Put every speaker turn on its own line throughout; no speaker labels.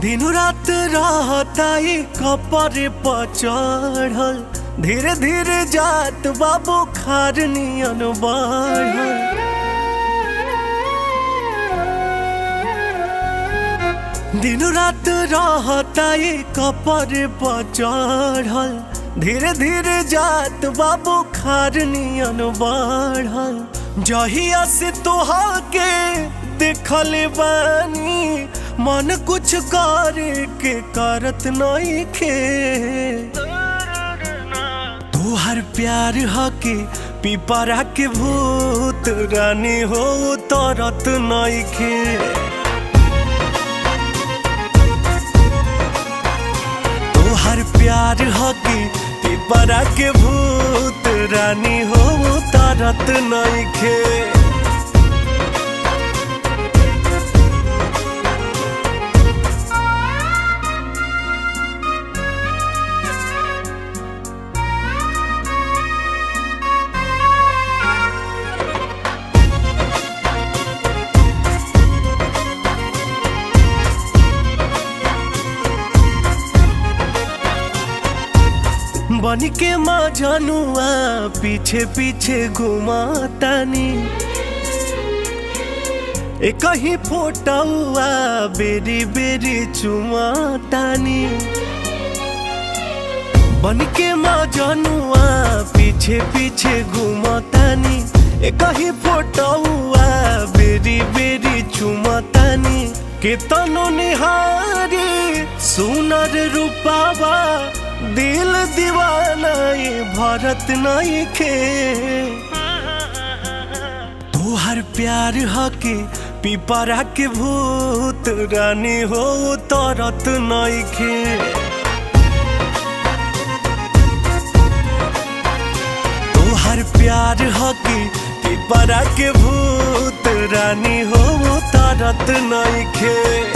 दिन रात रहताई कपरे पर चढ़ल, धीरे धीरे जात बाबू खार नियन बढ़ल। दिन रात रहताई कपरे पर चढ़ल, धीरे धीरे जात बाबू खार नियन बढ़ल। जहिया से तोहा के देखल बानी मन कुछ करे के करत नइखे। तोहर प्यार हके पिपरा के भूत रानी हो तरत नइखे। तोहर प्यार हके पिपरा के भूत रानी हो तरत नइखे। बन के माँ जनुआ पीछे पीछे घुमातानी, एक ही फोटुआ बेरी बेरी चुमातानी। बन के माँ जनुआ पीछे पीछे घुमातानी, एक ही फोटुआ बेरी बेरी चुमातानी। केतनो निहारी सुनर रूपावा दिल दीवाना ये भरत नइखे। तोहर प्यार हके पिपरा के भूत रानी हो तरत नइखे। तोहर प्यार हके पिपरा के भूत रानी हो तरत नइखे।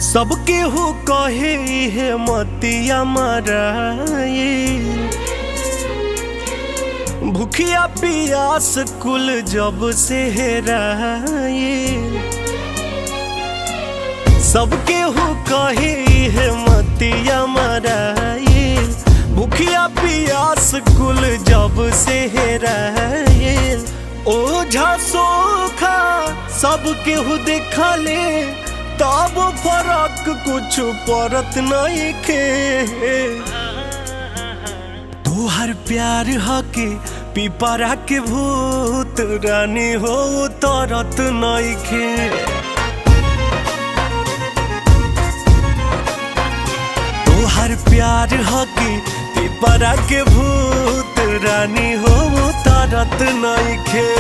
सबके हो कहे है मतिया मराए, भूखिया पियास कुल जब से हेराए। सबके हो कहे है मतिया मराए, भूखिया पियास कुल जब से हेराए। ओझा सोखा सबके हो देखले तब फरक कुछ परत नइखे। तोहर प्यार हके पिपरा के भूत रानी हो तरत नइखे। तोहर प्यार हके पिपरा के भूत रानी हो तरत नइखे।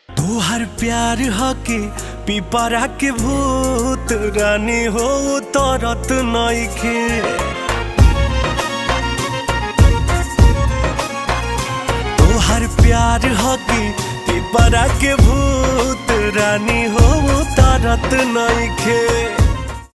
तोहर प्यार हके पिपरा के भूत रानी हो तरत नइखे। तोहर प्यार हके पिपरा के भूत रानी हो तरत नइखे।